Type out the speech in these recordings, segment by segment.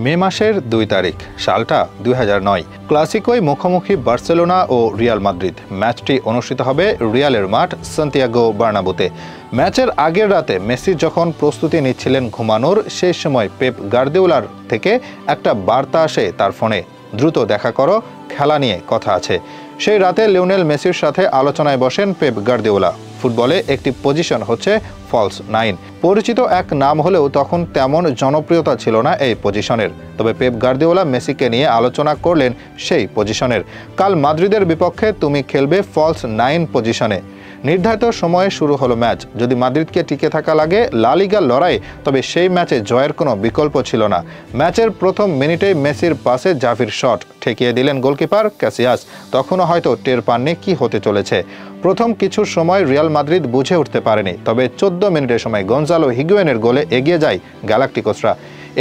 মে মাসের 2 তারিখ, সালটা 2009। ক্লাসিকোয় মুখোমুখি বার্সেলোনা ও রিয়াল মাদ্রিদ। ম্যাচটি অনুষ্ঠিত হবে রিয়ালের মাঠ সান্তিয়াগো বার্নাব্যুতে। ম্যাচের আগের রাতে মেসি যখন প্রস্তুতি নিচ্ছিলেন ঘুমানোর, সেই সময় পেপ গার্দিওলার থেকে একটা বার্তা আসে তার ফোনে, দ্রুত দেখা করো, খেলা নিয়ে কথা আছে। সেই রাতে লিওনেল মেসির সাথে আলোচনায় বসেন পেপ গার্দিওলা। ফুটবলে একটি পজিশন হচ্ছে ফলস 9। পরিচিত এক নাম হলেও তখন তেমন জনপ্রিয়তা ছিল না এই পজিশনের। তবে পেপ গার্দিওলা মেসিকে নিয়ে আলোচনা করলেন সেই পজিশনের। কাল মাদ্রিদের বিপক্ষে তুমি খেলবে ফলস 9 পজিশনে। নির্ধারিত সময়ে শুরু হলো ম্যাচ। যদি মাদ্রিদকে টিকে থাকা লাগে লা লিগার লড়াই, তবে সেই ম্যাচে জয়ের কোনো বিকল্প ছিল না। ম্যাচের প্রথম মিনিটেই মেসির পাসে জাভির শট ঠেকিয়ে দিলেন গোলকিপার ক্যাসিয়াস। তখনও হয়তো টের পাননি কি হতে চলেছে। প্রথম কিছু সময় রিয়াল মাদ্রিদ বুঝে উঠতে পারেনি, তবে 14 মিনিটের সময় গঞ্জালো হিগুয়েনের গোলে এগিয়ে যায় গ্যালাক্টিকোসরা।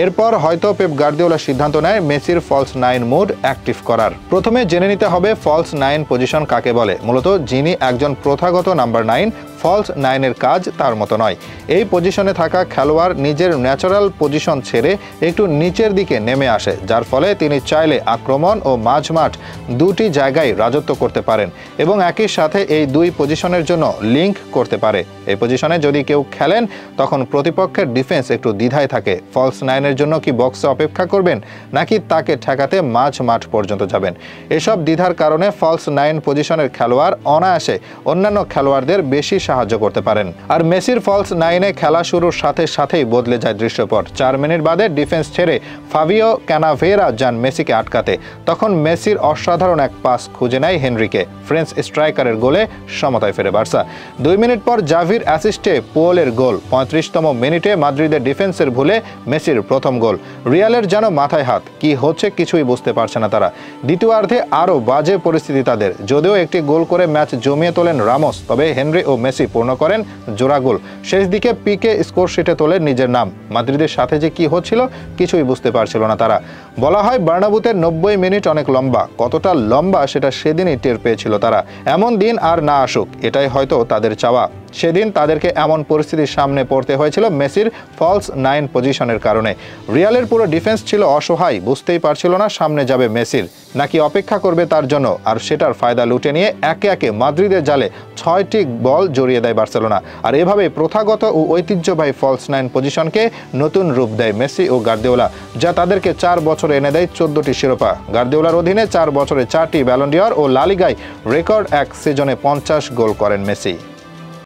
এরপর হয়তো পেপ গার্দিওলা সিদ্ধান্ত নেয় মেসির ফলস 9 মোড অ্যাক্টিভ করার। প্রথমে জেনে নিতে হবে ফলস 9 পজিশন কাকে বলে। মূলত যিনি একজন প্রথাগত নাম্বার 9, ফলস 9 এর কাজ তার মতো নয়। এই পজিশনে থাকা খেলোয়াড় নিজের ন্যাচারাল পজিশন ছেড়ে একটু নিচের দিকে নেমে আসে, যার ফলে তিনি চাইলে আক্রমণ ও মাঝমাঠ দুটি জায়গায় রাজত্ব করতে পারেন এবং একই সাথে এই দুই পজিশনের জন্য লিঙ্ক করতে পারে। এই পজিশনে যদি কেউ খেলেন, তখন প্রতিপক্ষের ডিফেন্স একটু দ্বিধায় থাকে। ফলস 9 এর জন্য কি বক্সে অপেক্ষা করবেন, নাকি তাকে ঠেকাতে মাঝমাঠ পর্যন্ত যাবেন? এসব দ্বিধার কারণে ফলস 9 পজিশনের খেলোয়াড় অনায়াসে অন্যান্য খেলোয়াড়দের বেশি সাহায্য করতে পারেন। আর মেসির ফলস 9-এ খেলা শুরুর সাথে সাথেই বদলে যায় দৃশ্যপট। 4 মিনিট বাদে ডিফেন্স ছেড়ে ফাবিও ক্যানাভেরা যান মেসিকে আটকাতে। তখন মেসির অসাধারণ এক পাস খুঁজে নেয় হেনরিকে। ফ্রেঞ্চ স্ট্রাইকারের গোলে সমতায় ফেরে বার্সা। 2 মিনিট পর জাভির অ্যাসিস্টে পোলের গোল। 35তম মিনিটে মাদ্রিদের ডিফেন্সের ভুলে মেসির প্রথম গোল। রিয়ালের যেন মাথায় হাত, কি হচ্ছে কিছুই বুঝতে পারছে না তারা। দ্বিতীয়ার্ধে আরও বাজে পরিস্থিতি তাদের। যদিও একটি গোল করে ম্যাচ জমিয়ে তোলেন রামোস, তবে হেনরি ও মেসি পূর্ণ করেন জোড়া গোল। শেষ দিকে পিকে স্কোর শিটে তোলেন নিজের নাম। মাদ্রিদের সাথে যে কি হচ্ছিল কিছুই বুঝতে পারছিল না তারা। বলা হয় বার্নাব্যুতে 90 মিনিট অনেক লম্বা। কতটা লম্বা সেটা সেদিনই টের পেয়েছিল তারা। এমন দিন আর না আসুক, এটাই হয়তো তাদের চাওয়া। সেদিন তাদেরকে এমন পরিস্থিতির সামনে পড়তে হয়েছিল মেসির ফলস 9 পজিশনের কারণে। রিয়ালের পুরো ডিফেন্স ছিল অসহায়, বুঝতেই পারছিল না সামনে যাবে মেসির নাকি অপেক্ষা করবে তার জন্য। আর সেটার ফায়দা লুটে নিয়ে একে একে মাদ্রিদের জালে 6টি বল জড়িয়ে দেয় বার্সেলোনা। আর এভাবে প্রথাগত ও ঐতিহ্যবাহী ফলস 9 পজিশনকে নতুন রূপ দেয় মেসি ও গার্দিওলা, যা তাদেরকে 4 বছরে এনে দেয় 14টি শিরোপা। গার্দিওলার অধীনে 4 বছরে 4টি ব্যালন ডি'র ও লা লিগায় রেকর্ড এক সিজনে 50 গোল করেন মেসি।